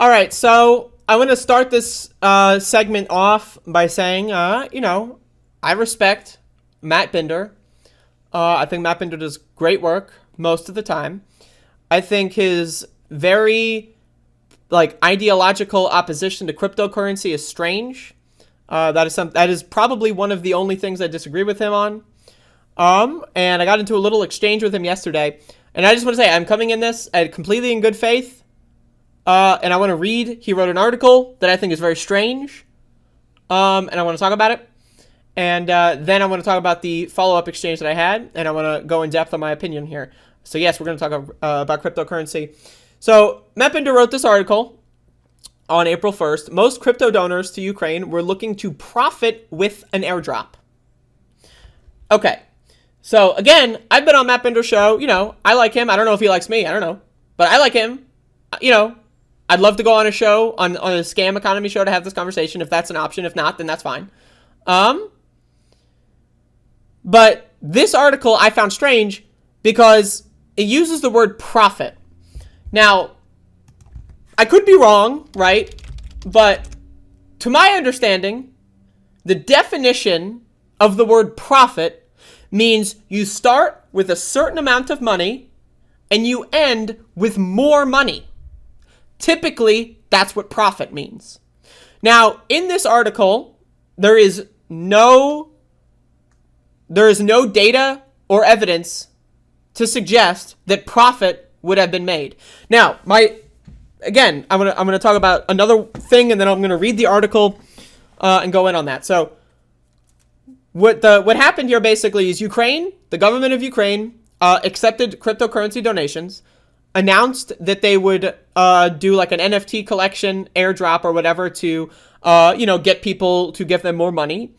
All right, so I want to start this segment off by saying, I respect Matt Binder. I think Matt Binder does great work most of the time. I think his very ideological opposition to cryptocurrency is strange. That is probably one of the only things I disagree with him on. And I got into a little exchange with him yesterday, and I just want to say I'm coming in this completely in good faith. And I want to read. He wrote an article that I think is very strange, and I want to talk about it. And then I want to talk about the follow-up exchange that I had, and I want to go in depth on my opinion here. So yes, we're going to talk about cryptocurrency. So Matt Binder wrote this article on April 1st. Most crypto donors to Ukraine were looking to profit with an airdrop. Okay, so again, I've been on Matt Binder's show. I like him. I don't know if he likes me. I don't know. But I like him. I'd love to go on a show, on a scam economy show, to have this conversation if that's an option. If not, then that's fine. But this article I found strange because it uses the word profit. Now, I could be wrong, right? But to my understanding, the definition of the word profit means you start with a certain amount of money and you end with more money. Typically, that's what profit means. Now, in this article, there is no data or evidence to suggest that profit would have been made. Now, I'm gonna talk about another thing, and then I'm gonna read the article and go in on that. So, what happened here basically is Ukraine, the government of Ukraine, accepted cryptocurrency donations, announced that they would do like an NFT collection airdrop or whatever to get people to give them more money.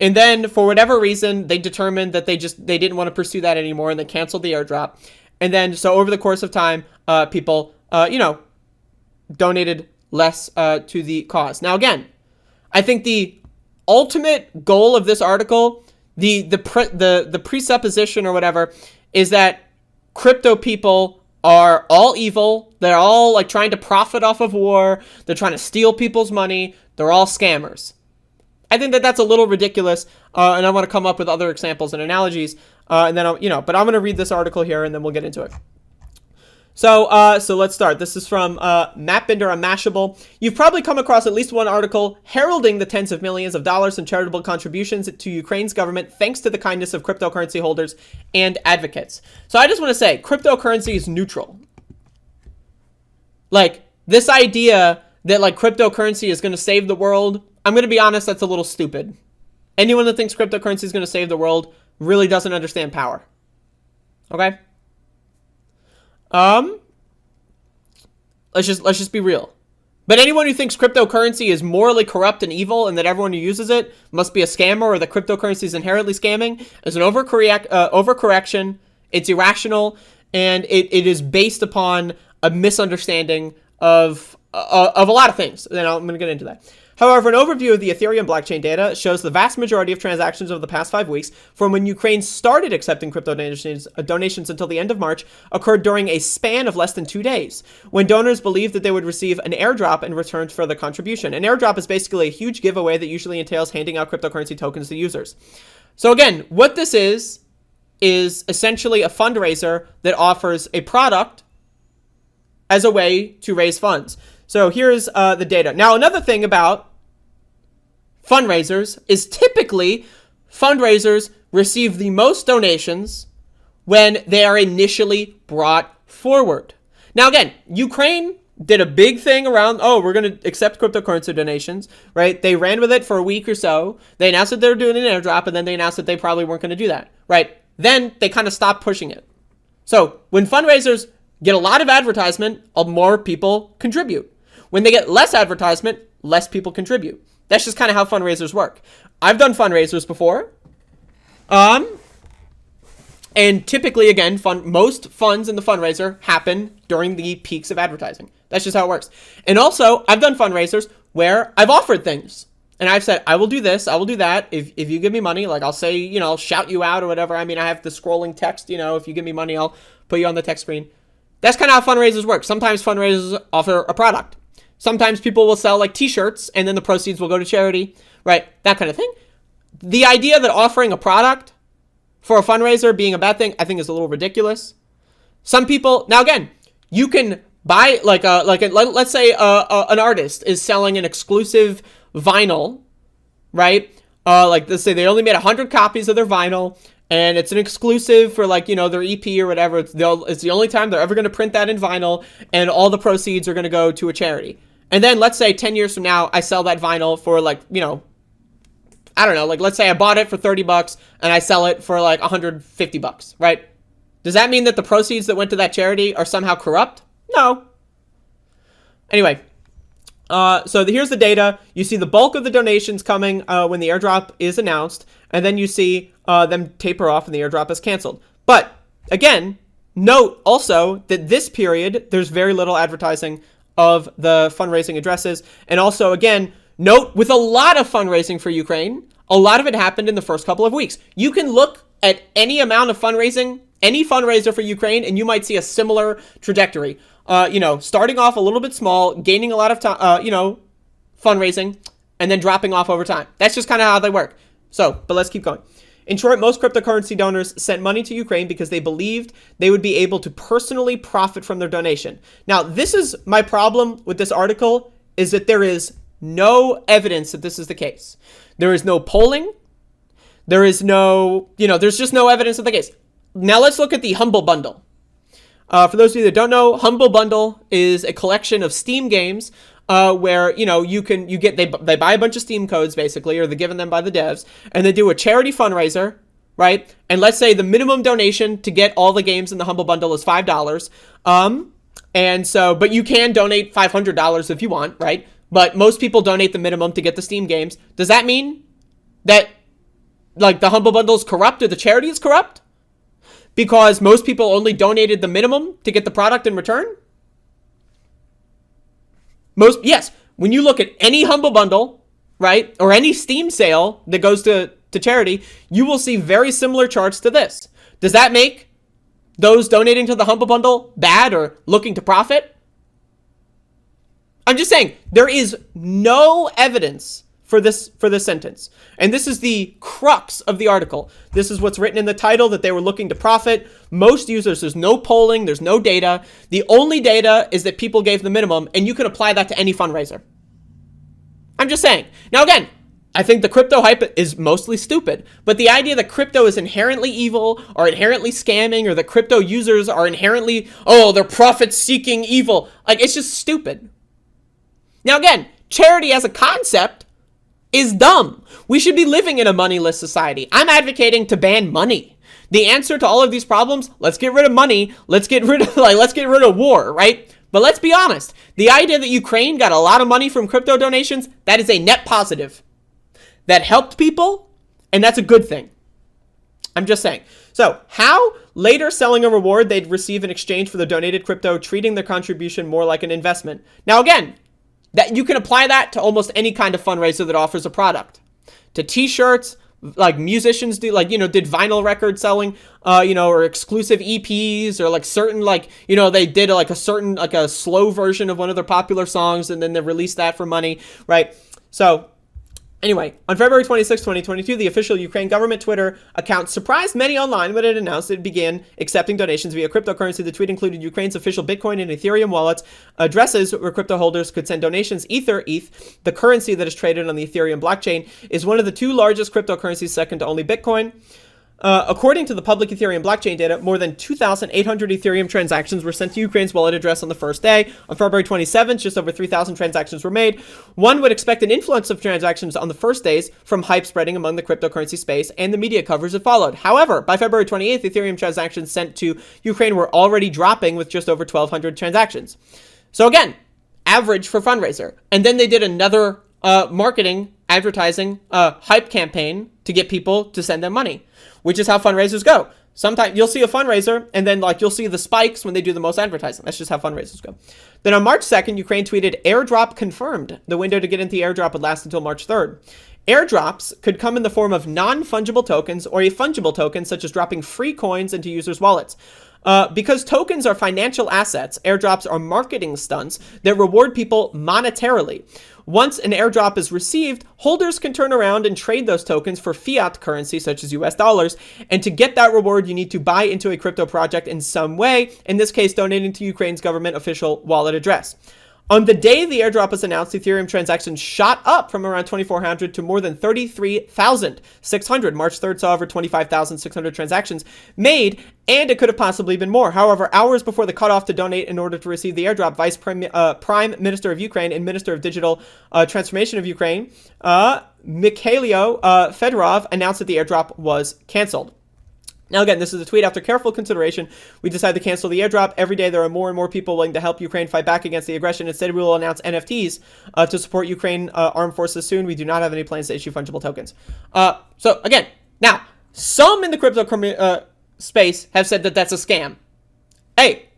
And then for whatever reason, they determined that they didn't want to pursue that anymore, and they canceled the airdrop. And then so over the course of time, people donated less to the cause. Now again, I think the ultimate goal of this article, the presupposition or whatever, is that crypto people are all evil. They're all trying to profit off of war. They're trying to steal people's money. They're all scammers. I think that that's a little ridiculous, and I want to come up with other examples and analogies, and then but I'm going to read this article here, and then we'll get into it. So let's start. This is from Matt Binder on Mashable. You've probably come across at least one article heralding the tens of millions of dollars in charitable contributions to Ukraine's government thanks to the kindness of cryptocurrency holders and advocates. So I just want to say, cryptocurrency is neutral. This idea that cryptocurrency is going to save the world, I'm going to be honest, that's a little stupid. Anyone that thinks cryptocurrency is going to save the world really doesn't understand power. Okay? Let's just be real. But anyone who thinks cryptocurrency is morally corrupt and evil and that everyone who uses it must be a scammer or that cryptocurrency is inherently scamming is an overcorrection. It's irrational, and it is based upon a misunderstanding of a lot of things. Then I'm going to get into that. However, an overview of the Ethereum blockchain data shows the vast majority of transactions over the past 5 weeks, from when Ukraine started accepting crypto donations until the end of March, occurred during a span of less than 2 days, when donors believed that they would receive an airdrop in return for the contribution. An airdrop is basically a huge giveaway that usually entails handing out cryptocurrency tokens to users. So again, what this is essentially a fundraiser that offers a product as a way to raise funds. So here's the data. Now, another thing about fundraisers is typically fundraisers receive the most donations when they are initially brought forward. Now, again, Ukraine did a big thing around, we're going to accept cryptocurrency donations, right? They ran with it for a week or so. They announced that they were doing an airdrop, and then they announced that they probably weren't going to do that, right? Then they kind of stopped pushing it. So when fundraisers get a lot of advertisement, more people contribute. When they get less advertisement, less people contribute. That's just kind of how fundraisers work. I've done fundraisers before. And typically, again, most funds in the fundraiser happen during the peaks of advertising. That's just how it works. And also, I've done fundraisers where I've offered things. And I've said, I will do this, I will do that. If you give me money, I'll say, I'll shout you out or whatever. I have the scrolling text, if you give me money, I'll put you on the text screen. That's kind of how fundraisers work. Sometimes fundraisers offer a product. Sometimes people will sell like t-shirts and then the proceeds will go to charity, right? That kind of thing. The idea that offering a product for a fundraiser being a bad thing, I think is a little ridiculous. Some people, now again, you can buy let's say an artist is selling an exclusive vinyl, right? Let's say they only made 100 copies of their vinyl and it's an exclusive for their EP or whatever. It's the only time they're ever going to print that in vinyl, and all the proceeds are going to go to a charity. And then let's say 10 years from now, I sell that vinyl for I don't know, let's say I bought it for $30 and I sell it for $150, right? Does that mean that the proceeds that went to that charity are somehow corrupt? No. Anyway, so here's the data. You see the bulk of the donations coming when the airdrop is announced, and then you see them taper off and the airdrop is canceled. But again, note also that this period, there's very little advertising of the fundraising addresses. And also, again, note with a lot of fundraising for Ukraine, a lot of it happened in the first couple of weeks. You can look at any amount of fundraising, any fundraiser for Ukraine, and you might see a similar trajectory. Starting off a little bit small, gaining a lot of time, fundraising, and then dropping off over time. That's just kind of how they work. But let's keep going. In short, most cryptocurrency donors sent money to Ukraine because they believed they would be able to personally profit from their donation. Now, this is my problem with this article, is that there is no evidence that this is the case. There is no polling. There is no, there's just no evidence of the case. Now let's look at the Humble Bundle. For those of you that don't know, Humble Bundle is a collection of Steam games where they buy a bunch of Steam codes basically, or they're given them by the devs, and they do a charity fundraiser, right? And let's say the minimum donation to get all the games in the Humble Bundle is $5. But you can donate $500 if you want, right? But most people donate the minimum to get the Steam games. Does that mean that the Humble Bundle is corrupt or the charity is corrupt? Because most people only donated the minimum to get the product in return? Yes, when you look at any Humble Bundle, right, or any Steam sale that goes to charity, you will see very similar charts to this. Does that make those donating to the Humble Bundle bad or looking to profit? I'm just saying, there is no evidence for this sentence. And this is the crux of the article. This is what's written in the title, that they were looking to profit. Most users, there's no polling, there's no data. The only data is that people gave the minimum, and you can apply that to any fundraiser. I'm just saying. Now again, I think the crypto hype is mostly stupid, but the idea that crypto is inherently evil or inherently scamming, or that crypto users are inherently, they're profit-seeking evil, it's just stupid. Now again, charity as a concept is dumb. We should be living in a moneyless society. I'm advocating to ban money. The answer to all of these problems, let's get rid of money. Let's get rid of war, right? But let's be honest. The idea that Ukraine got a lot of money from crypto donations, that is a net positive. That helped people, and that's a good thing. I'm just saying. So, how later selling a reward they'd receive in exchange for the donated crypto, treating their contribution more like an investment. Now again, that you can apply that to almost any kind of fundraiser that offers a product. To t-shirts, like musicians do, did vinyl record selling, or exclusive EPs, or certain, they did a slow version of one of their popular songs, and then they released that for money, right? So anyway, on February 26, 2022, the official Ukraine government Twitter account surprised many online when it announced it began accepting donations via cryptocurrency. The tweet included Ukraine's official Bitcoin and Ethereum wallets, addresses where crypto holders could send donations. ETH, the currency that is traded on the Ethereum blockchain, is one of the two largest cryptocurrencies, second to only Bitcoin. According to the public Ethereum blockchain data, more than 2,800 Ethereum transactions were sent to Ukraine's wallet address on the first day. On February 27th, just over 3,000 transactions were made. One would expect an influx of transactions on the first days from hype spreading among the cryptocurrency space and the media coverage that followed. However, by February 28th, Ethereum transactions sent to Ukraine were already dropping, with just over 1,200 transactions. So again, average for fundraiser. And then they did another marketing, advertising, hype campaign to get people to send them money, which is how fundraisers go. Sometimes you'll see a fundraiser, and then you'll see the spikes when they do the most advertising. That's just how fundraisers go. Then on March 2nd, Ukraine tweeted, airdrop confirmed. The window to get into the airdrop would last until March 3rd. Airdrops could come in the form of non-fungible tokens or a fungible token, such as dropping free coins into users' wallets. Because tokens are financial assets, airdrops are marketing stunts that reward people monetarily. Once an airdrop is received, holders can turn around and trade those tokens for fiat currency, such as US dollars. And to get that reward, you need to buy into a crypto project in some way, in this case, donating to Ukraine's government official wallet address. On the day the airdrop was announced, Ethereum transactions shot up from around 2,400 to more than 33,600. March 3rd saw over 25,600 transactions made, and it could have possibly been more. However, hours before the cutoff to donate in order to receive the airdrop, Prime Minister of Ukraine and Minister of Digital Transformation of Ukraine, Mikhailo Fedorov, announced that the airdrop was canceled. Now, again, this is a tweet. After careful consideration, we decided to cancel the airdrop. Every day, there are more and more people willing to help Ukraine fight back against the aggression. Instead, we will announce NFTs to support Ukraine armed forces soon. We do not have any plans to issue fungible tokens. So, again, now, some in the crypto space have said that that's a scam. Hey,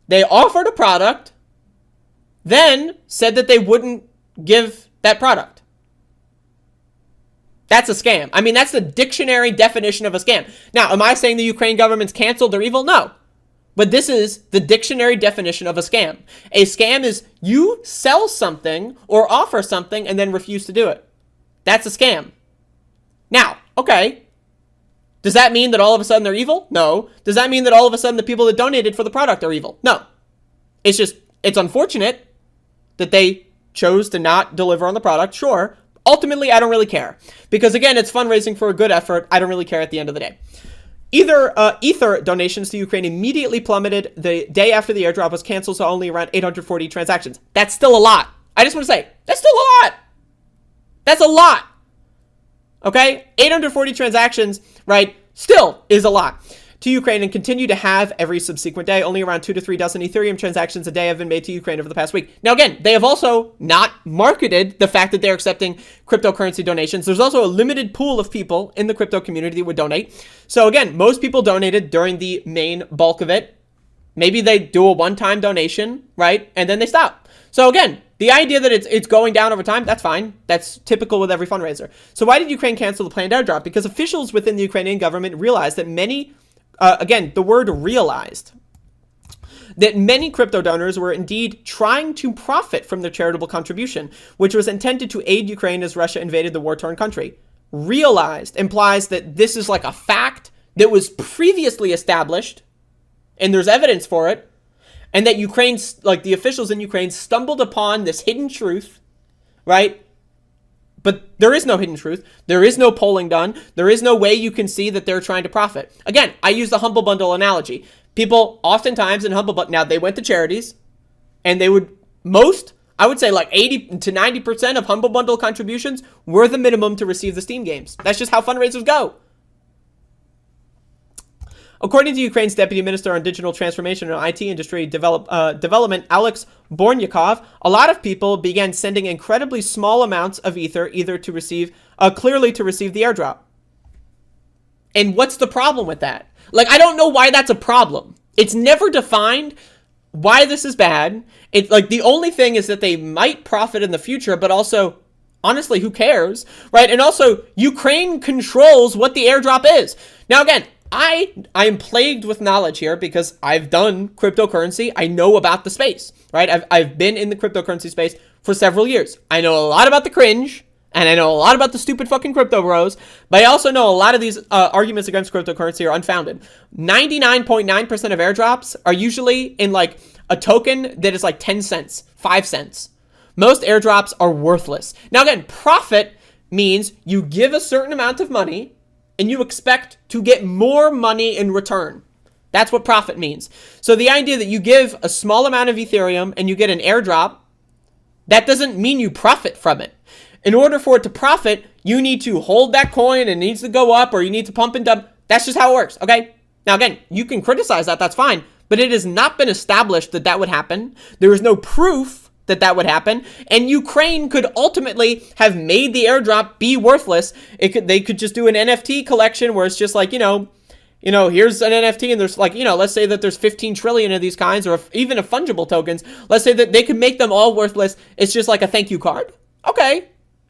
they offered a product, then said that they wouldn't give that product. That's a scam. I mean, that's the dictionary definition of a scam. Now, am I saying the Ukraine government's canceled or evil? No. But this is the dictionary definition of a scam. A scam is you sell something or offer something and then refuse to do it. That's a scam. Now, okay. Does that mean that all of a sudden they're evil? No. Does that mean that all of a sudden the people that donated for the product are evil? No. It's just, it's unfortunate that they chose to not deliver on the product, sure. Ultimately, I don't really care. Because again, it's fundraising for a good effort. I don't really care at the end of the day. Ether donations to Ukraine immediately plummeted the day after the airdrop was canceled, so only around 840 transactions. That's still a lot. I just want to say, that's still a lot. That's a lot. Okay? 840 transactions, right, still is a lot to Ukraine, and continue to have every subsequent day. Only around 2 to 3 dozen Ethereum transactions a day have been made to Ukraine over the past week. Now, again, they have also not marketed the fact that they're accepting cryptocurrency donations. There's also a limited pool of people in the crypto community that would donate. So again, most people donated during the main bulk of it. Maybe they do a one-time donation, right? And then they stop. So again, the idea that it's going down over time, that's fine. That's typical with every fundraiser. So why did Ukraine cancel the planned airdrop? Because officials within the Ukrainian government realized that again, the word realized, that many crypto donors were indeed trying to profit from their charitable contribution, which was intended to aid Ukraine as Russia invaded the war-torn country. Realized implies that this is like a fact that was previously established, and there's evidence for it, and that Ukraine's, like the officials in Ukraine, stumbled upon this hidden truth, right? But there is no hidden truth. There is no polling done. There is no way you can see that they're trying to profit. Again, I use the Humble Bundle analogy. People oftentimes in Humble Bundle, now they went to charities, and they would, I would say like 80 to 90% of Humble Bundle contributions were the minimum to receive the Steam games. That's just how fundraisers go. According to Ukraine's Deputy Minister on Digital Transformation and IT Industry Development, Alex Bornyakov, a lot of people began sending incredibly small amounts of Ether clearly to receive the airdrop. And what's the problem with that? Like, I don't know why that's a problem. It's never defined why this is bad. It's like the only thing is that they might profit in the future, but also, honestly, who cares, right? And also, Ukraine controls what the airdrop is. Now, again, I am plagued with knowledge here because I've done cryptocurrency. I know about the space, right? I've been in the cryptocurrency space for several years. I know a lot about the cringe, and I know a lot about the stupid fucking crypto bros, but I also know a lot of these arguments against cryptocurrency are unfounded. 99.9% of airdrops are usually in like a token that is like 10 cents, 5 cents. Most airdrops are worthless. Now again, profit means you give a certain amount of money and you expect to get more money in return. That's what profit means. So the idea that you give a small amount of Ethereum and you get an airdrop, that doesn't mean you profit from it. In order for it to profit, you need to hold that coin and it needs to go up, or you need to pump and dump. That's just how it works, okay? Now again, you can criticize that, that's fine, but it has not been established that that would happen. There is no proof that that would happen, and Ukraine could ultimately have made the airdrop be worthless. They could just do an NFT collection where it's just like, you know, here's an NFT and there's like, let's say that there's 15 trillion of these kinds, or even of fungible tokens. Let's say that they could make them all worthless. It's just like a thank you card. Okay.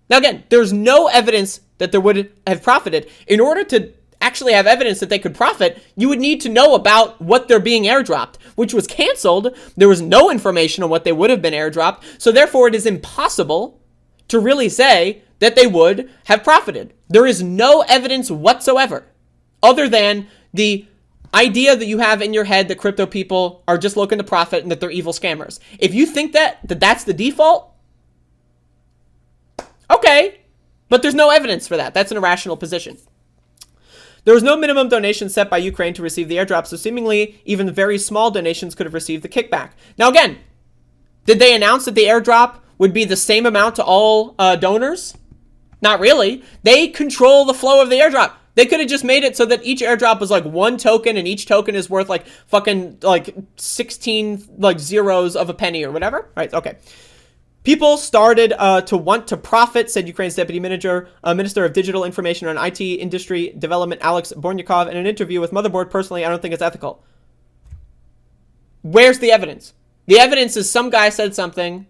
Now again, there's no evidence that there would have profited. In order to actually have evidence that they could profit, you would need to know about what they're being airdropped, which was canceled. There was no information on what they would have been airdropped. So therefore, it is impossible to really say that they would have profited. There is no evidence whatsoever other than the idea that you have in your head that crypto people are just looking to profit and that they're evil scammers. If you think that's the default, okay, but there's no evidence for that. That's an irrational position. There was no minimum donation set by Ukraine to receive the airdrop, so seemingly even very small donations could have received the kickback. Now again, did they announce that the airdrop would be the same amount to all donors? Not really. They control the flow of the airdrop. They could have just made it so that each airdrop was like one token and each token is worth like fucking like 16 like zeros of a penny or whatever. Right, okay. People started to want to profit, said Ukraine's deputy minister of digital information and IT industry development, Alex Bornyakov, in an interview with Motherboard. Personally, I don't think it's ethical. Where's the evidence? The evidence is some guy said something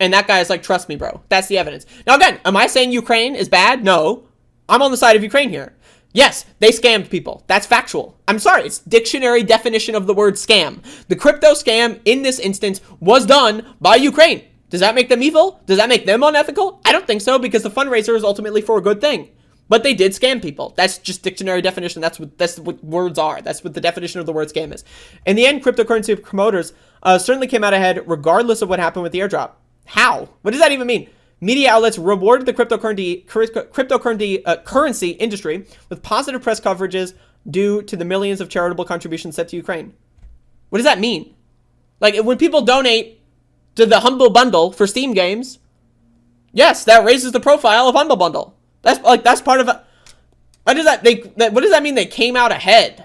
and that guy's like, trust me, bro. That's the evidence. Now, again, am I saying Ukraine is bad? No. I'm on the side of Ukraine here. Yes, they scammed people. That's factual. I'm sorry. It's dictionary definition of the word scam. The crypto scam in this instance was done by Ukraine. Does that make them evil? Does that make them unethical? I don't think so, because the fundraiser is ultimately for a good thing. But they did scam people. That's just dictionary definition. That's what words are. That's what the definition of the word scam is. In the end, cryptocurrency promoters certainly came out ahead regardless of what happened with the airdrop. How? What does that even mean? Media outlets rewarded the currency industry with positive press coverages due to the millions of charitable contributions sent to Ukraine. What does that mean? Like, when people donate to the Humble Bundle for Steam games, yes, that raises the profile of Humble Bundle. That's part of it. What does that mean? They came out ahead.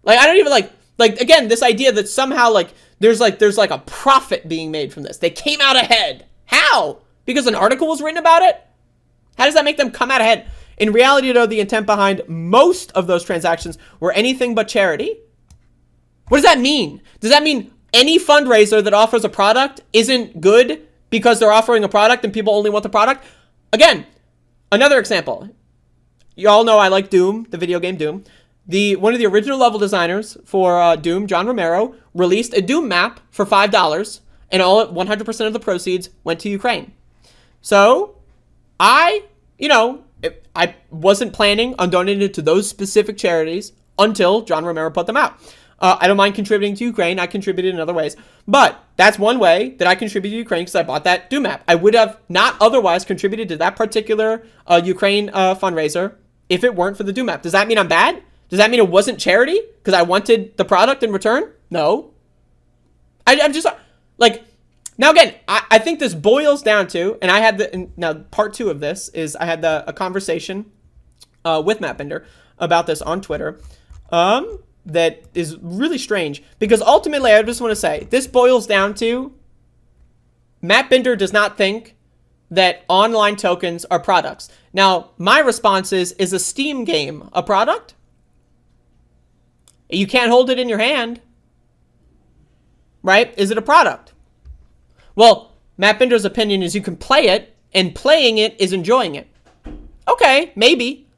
Like, I don't even like again, this idea that somehow like there's a profit being made from this. They came out ahead. How? Because an article was written about it? How does that make them come out ahead? In reality, though, the intent behind most of those transactions were anything but charity. What does that mean? Does that mean any fundraiser that offers a product isn't good because they're offering a product and people only want the product? Again, another example. You all know I like Doom, the video game Doom. One of the original level designers for Doom, John Romero, released a Doom map for $5, and 100% of the proceeds went to Ukraine. So, I wasn't planning on donating it to those specific charities until John Romero put them out. I don't mind contributing to Ukraine. I contributed in other ways. But that's one way that I contributed to Ukraine, because I bought that Doom map. I would have not otherwise contributed to that particular Ukraine fundraiser if it weren't for the Doom map. Does that mean I'm bad? Does that mean it wasn't charity because I wanted the product in return? No. I'm just like... Now, again, I think this boils down to, and I had now part 2 of this is I had a conversation with Matt Binder about this on Twitter that is really strange, because ultimately I just want to say this boils down to Matt Binder does not think that online tokens are products. Now, my response is a Steam game a product? You can't hold it in your hand, right? Is it a product? Well, Matt Binder's opinion is you can play it, and playing it is enjoying it. Okay, maybe,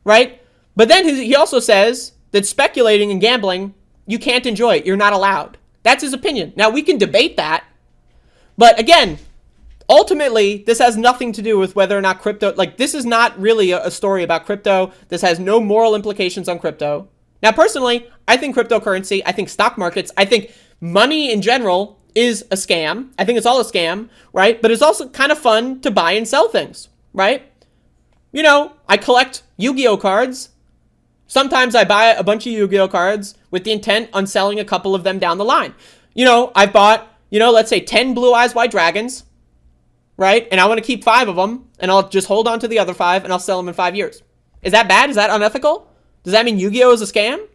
right? But then he also says that speculating and gambling, you can't enjoy it. You're not allowed. That's his opinion. Now, we can debate that. But again, ultimately, this has nothing to do with whether or not crypto... Like, this is not really a story about crypto. This has no moral implications on crypto. Now, personally, I think cryptocurrency, I think stock markets, I think money in general is a scam. I think it's all a scam, right? But it's also kind of fun to buy and sell things, right? You know, I collect Yu-Gi-Oh cards. Sometimes I buy a bunch of Yu-Gi-Oh cards with the intent on selling a couple of them down the line. You know, I've bought, let's say 10 Blue Eyes White Dragons, right? And I want to keep 5 of them, and I'll just hold on to the other 5, and I'll sell them in 5 years. Is that bad? Is that unethical? Does that mean Yu-Gi-Oh is a scam?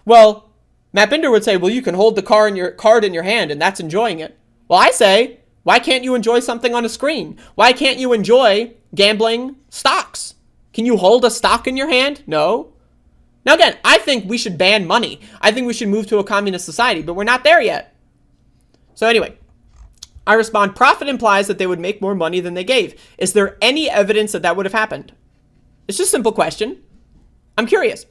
Well, Matt Binder would say, well, you can hold the card in your hand, and that's enjoying it. Well, I say, why can't you enjoy something on a screen? Why can't you enjoy gambling stocks? Can you hold a stock in your hand? No. Now, again, I think we should ban money. I think we should move to a communist society, but we're not there yet. So anyway, I respond, profit implies that they would make more money than they gave. Is there any evidence that that would have happened? It's just a simple question. I'm curious.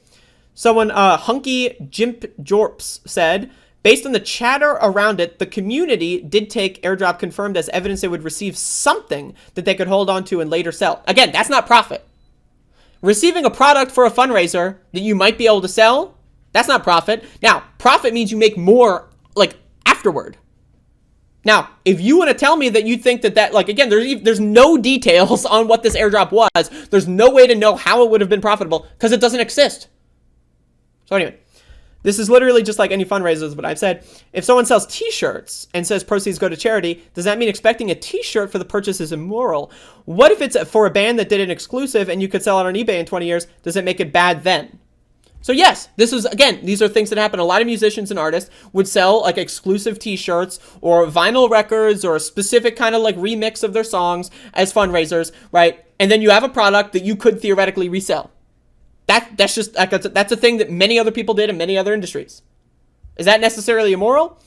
Someone, Hunky Jimp Jorps said, based on the chatter around it, the community did take airdrop confirmed as evidence they would receive something that they could hold on to and later sell. Again, that's not profit. Receiving a product for a fundraiser that you might be able to sell, that's not profit. Now, profit means you make more, like, afterward. Now, if you want to tell me that you think that, like, again, there's no details on what this airdrop was. There's no way to know how it would have been profitable because it doesn't exist. So anyway, this is literally just like any fundraisers, but I've said, if someone sells t-shirts and says proceeds go to charity, does that mean expecting a t-shirt for the purchase is immoral? What if it's for a band that did an exclusive and you could sell it on eBay in 20 years? Does it make it bad then? So yes, this is, again, these are things that happen. A lot of musicians and artists would sell like exclusive t-shirts or vinyl records or a specific kind of like remix of their songs as fundraisers, right? And then you have a product that you could theoretically resell. That's a thing that many other people did in many other industries. Is that necessarily immoral?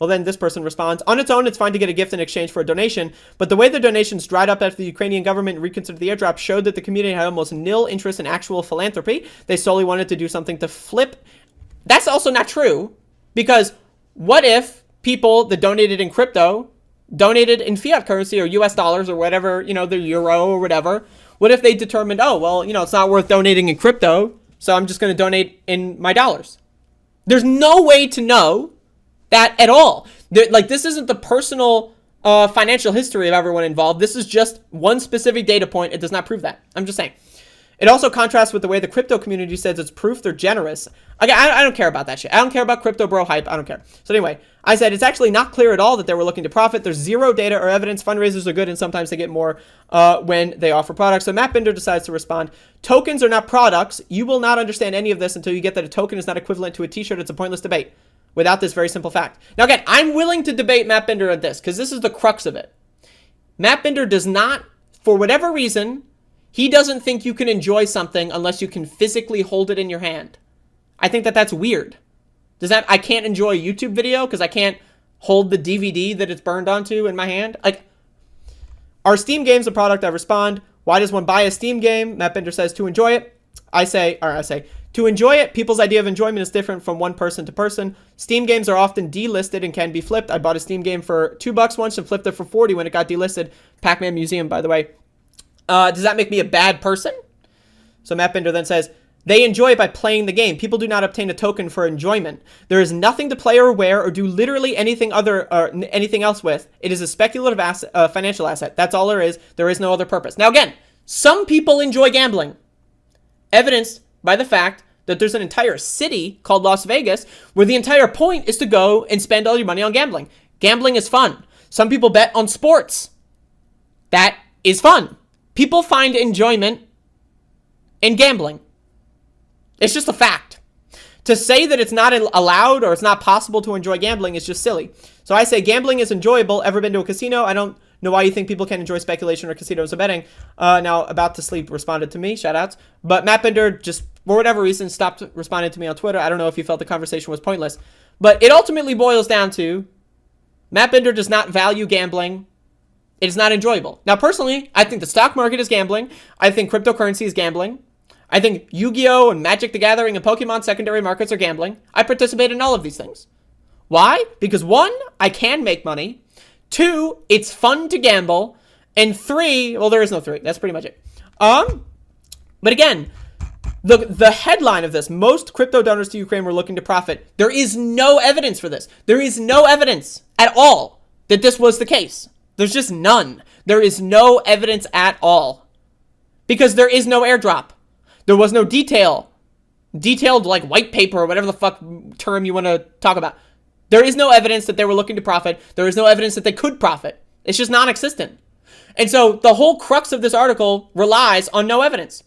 Well, then this person responds, on its own, it's fine to get a gift in exchange for a donation, but the way the donations dried up after the Ukrainian government reconsidered the airdrop showed that the community had almost nil interest in actual philanthropy. They solely wanted to do something to flip. That's also not true, because what if people that donated in crypto donated in fiat currency or US dollars or whatever, the euro or whatever? What if they determined, oh, well, it's not worth donating in crypto, so I'm just going to donate in my dollars? There's no way to know that at all. This isn't the personal financial history of everyone involved. This is just one specific data point. It does not prove that. I'm just saying. It also contrasts with the way the crypto community says it's proof they're generous. Okay, I don't care about that shit. I don't care about crypto bro hype. I don't care. So anyway, I said it's actually not clear at all that they were looking to profit. There's zero data or evidence. Fundraisers are good, and sometimes they get more when they offer products. So Matt Binder decides to respond. Tokens are not products. You will not understand any of this until you get that a token is not equivalent to a t-shirt. It's a pointless debate without this very simple fact. Now again, I'm willing to debate Matt Binder on this because this is the crux of it. Matt Binder does not, for whatever reason, he doesn't think you can enjoy something unless you can physically hold it in your hand. I think that that's weird. I can't enjoy a YouTube video because I can't hold the DVD that it's burned onto in my hand? Like, are Steam games a product? I respond, why does one buy a Steam game? Matt Binder says to enjoy it. I say, to enjoy it, people's idea of enjoyment is different from one person to person. Steam games are often delisted and can be flipped. I bought a Steam game for $2 once and flipped it for $40 when it got delisted. Pac-Man Museum, by the way. Does that make me a bad person? So Matt Binder then says, they enjoy it by playing the game. People do not obtain a token for enjoyment. There is nothing to play or wear or do literally anything else with. It is a speculative asset, financial asset. That's all there is. There is no other purpose. Now again, some people enjoy gambling, evidenced by the fact that there's an entire city called Las Vegas where the entire point is to go and spend all your money on gambling. Gambling is fun. Some people bet on sports. That is fun. People find enjoyment in gambling. It's just a fact. To say that it's not allowed or it's not possible to enjoy gambling is just silly. So I say gambling is enjoyable. Ever been to a casino? I don't know why you think people can enjoy speculation or casinos or betting. Now, About to Sleep responded to me. Shout outs. But Matt Binder just, for whatever reason, stopped responding to me on Twitter. I don't know if he felt the conversation was pointless. But it ultimately boils down to Matt Binder does not value gambling. It is not enjoyable. Now, personally, I think the stock market is gambling. I think cryptocurrency is gambling. I think Yu-Gi-Oh! And Magic the Gathering and Pokemon secondary markets are gambling. I participate in all of these things. Why? Because 1, I can make money. 2, it's fun to gamble. And 3, well, there is no 3. That's pretty much it. But again, the headline of this, most crypto donors to Ukraine were looking to profit. There is no evidence for this. There is no evidence at all that this was the case. There's just none. There is no evidence at all. Because there is no airdrop. There was no detailed like white paper or whatever the fuck term you want to talk about. There is no evidence that they were looking to profit. There is no evidence that they could profit. It's just non-existent. And so the whole crux of this article relies on no evidence.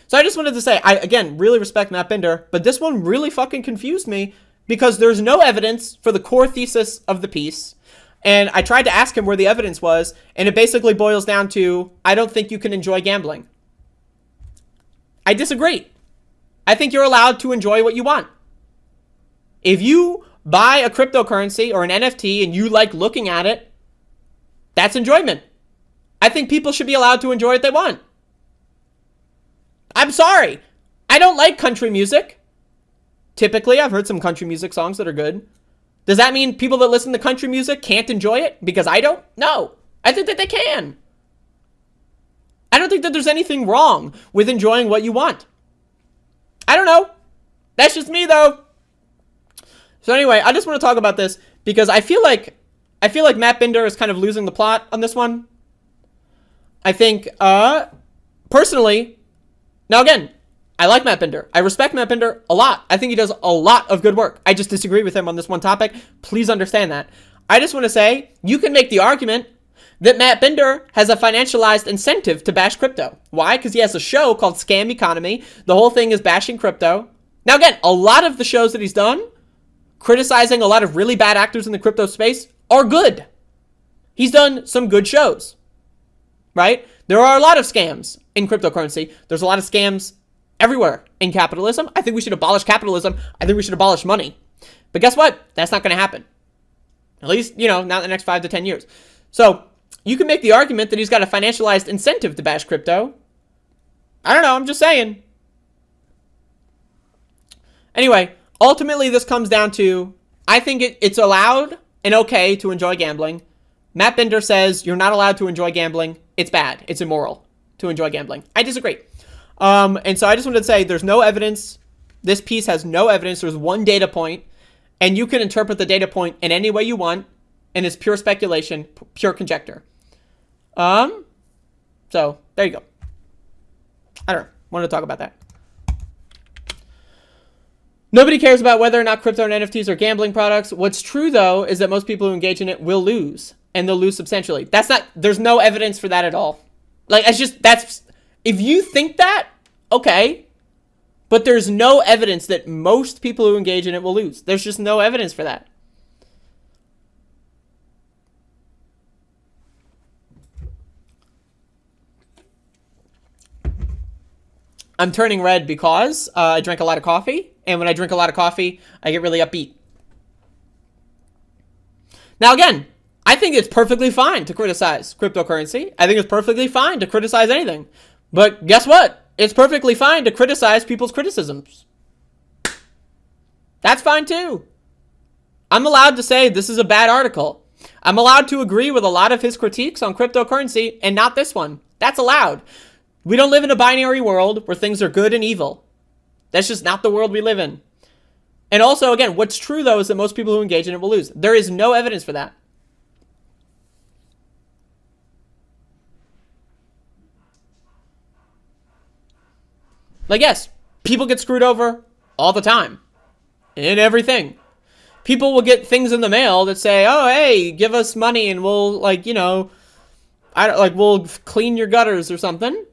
So I just wanted to say, I, again, really respect Matt Binder, but this one really fucking confused me because there's no evidence for the core thesis of the piece. And I tried to ask him where the evidence was, and it basically boils down to, I don't think you can enjoy gambling. I disagree. I think you're allowed to enjoy what you want. If you buy a cryptocurrency or an NFT and you like looking at it, that's enjoyment. I think people should be allowed to enjoy what they want. I'm sorry. I don't like country music. Typically, I've heard some country music songs that are good. Does that mean people that listen to country music can't enjoy it because I don't? No. I think that they can. I don't think that there's anything wrong with enjoying what you want. I don't know. That's just me, though. So anyway, I just want to talk about this because I feel like Matt Binder is kind of losing the plot on this one. I think, personally, now again, I like Matt Binder. I respect Matt Binder a lot. I think he does a lot of good work. I just disagree with him on this one topic. Please understand that. I just want to say, you can make the argument that Matt Binder has a financialized incentive to bash crypto. Why? Because he has a show called Scam Economy. The whole thing is bashing crypto. Now again, a lot of the shows that he's done, criticizing a lot of really bad actors in the crypto space, are good. He's done some good shows, right? There are a lot of scams in cryptocurrency. There's a lot of scams everywhere in capitalism. I think we should abolish capitalism. I think we should abolish money. But guess what? That's not going to happen. At least, not in the next 5 to 10 years. So you can make the argument that he's got a financialized incentive to bash crypto. I don't know. I'm just saying. Anyway, ultimately, this comes down to, I think it's allowed and okay to enjoy gambling. Matt Binder says you're not allowed to enjoy gambling. It's bad. It's immoral to enjoy gambling. I disagree. And so I just wanted to say there's no evidence. This piece has no evidence. There's one data point, and you can interpret the data point in any way you want, and it's pure speculation, pure conjecture. So there you go. I don't know. Wanted to talk about that. Nobody cares about whether or not crypto and NFTs are gambling products. What's true, though, is that most people who engage in it will lose, and they'll lose substantially. There's no evidence for that at all. If you think that, okay, but there's no evidence that most people who engage in it will lose. There's just no evidence for that. I'm turning red because I drank a lot of coffee. And when I drink a lot of coffee, I get really upbeat. Now, again, I think it's perfectly fine to criticize cryptocurrency. I think it's perfectly fine to criticize anything. But guess what? It's perfectly fine to criticize people's criticisms. That's fine too. I'm allowed to say this is a bad article. I'm allowed to agree with a lot of his critiques on cryptocurrency and not this one. That's allowed. We don't live in a binary world where things are good and evil. That's just not the world we live in. And also, again, what's true, though, is that most people who engage in it will lose. There is no evidence for that. Like, yes, people get screwed over all the time. In everything. People will get things in the mail that say, oh, hey, give us money and we'll, we'll clean your gutters or something.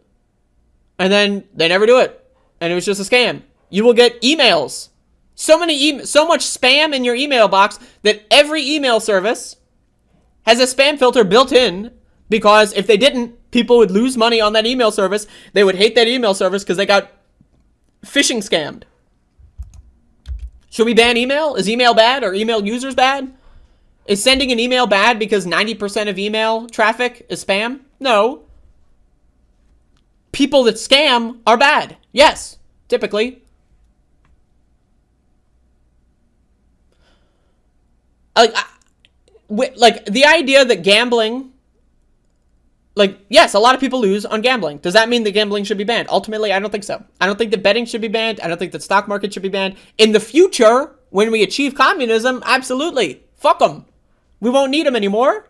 And then they never do it. And it was just a scam. You will get emails. So much spam in your email box that every email service has a spam filter built in, because if they didn't, people would lose money on that email service. They would hate that email service because they got phishing scammed. Should we ban email? Is email bad? Are email users bad? Is sending an email bad because 90% of email traffic is spam? No. People that scam are bad. Yes, typically. Like the idea that gambling, yes, a lot of people lose on gambling. Does that mean that gambling should be banned? Ultimately, I don't think so. I don't think that betting should be banned. I don't think that stock market should be banned. In the future, when we achieve communism, absolutely. Fuck them. We won't need them anymore.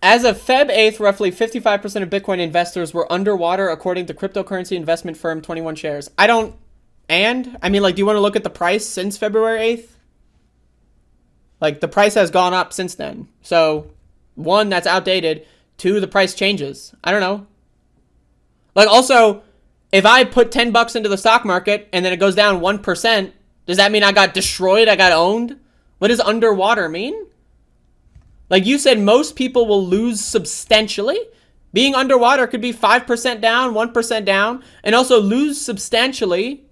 As of Feb 8th, roughly 55% of Bitcoin investors were underwater, according to cryptocurrency investment firm 21 Shares. Do you want to look at the price since February 8th? The price has gone up since then. So, one, that's outdated. Two, the price changes. I don't know. Like, also, if I put $10 into the stock market and then it goes down 1%, does that mean I got destroyed? I got owned? What does underwater mean? Like you said, most people will lose substantially. Being underwater could be 5% down, 1% down, and also lose substantially.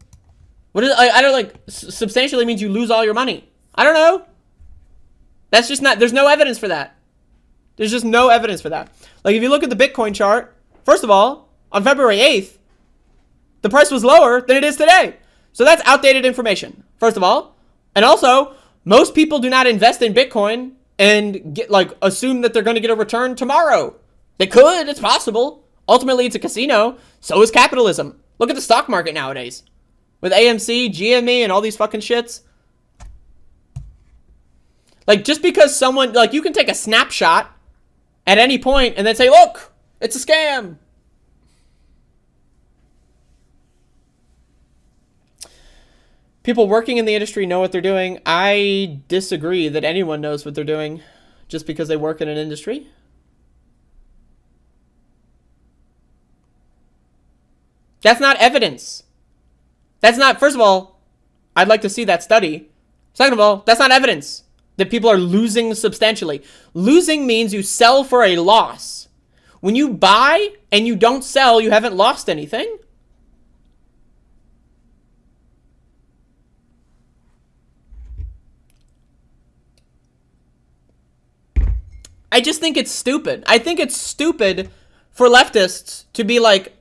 What is, I don't like, substantially means you lose all your money. I don't know. That's just not, there's no evidence for that. There's just no evidence for that. Like if you look at the Bitcoin chart, first of all, on February 8th, the price was lower than it is today. So that's outdated information, first of all. And also, most people do not invest in Bitcoin and get like assume that they're going to get a return tomorrow. They could, it's possible. Ultimately, it's a casino. So is capitalism. Look at the stock market nowadays. With AMC, GME, and all these fucking shits. Like, just because someone, like, you can take a snapshot at any point and then say, look, it's a scam. People working in the industry know what they're doing. I disagree that anyone knows what they're doing just because they work in an industry. That's not evidence. That's not, first of all, I'd like to see that study. Second of all, that's not evidence that people are losing substantially. Losing means you sell for a loss. When you buy and you don't sell, you haven't lost anything. I just think it's stupid. I think it's stupid for leftists to be like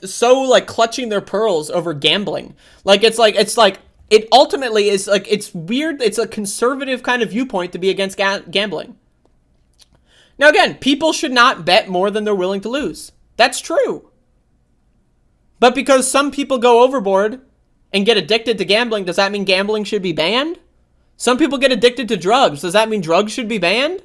so clutching their pearls over gambling. It ultimately is like, it's weird. It's a conservative kind of viewpoint to be against gambling. Now again, people should not bet more than they're willing to lose. That's true. But because some people go overboard and get addicted to gambling, does that mean gambling should be banned? Some people get addicted to drugs. Does that mean drugs should be banned?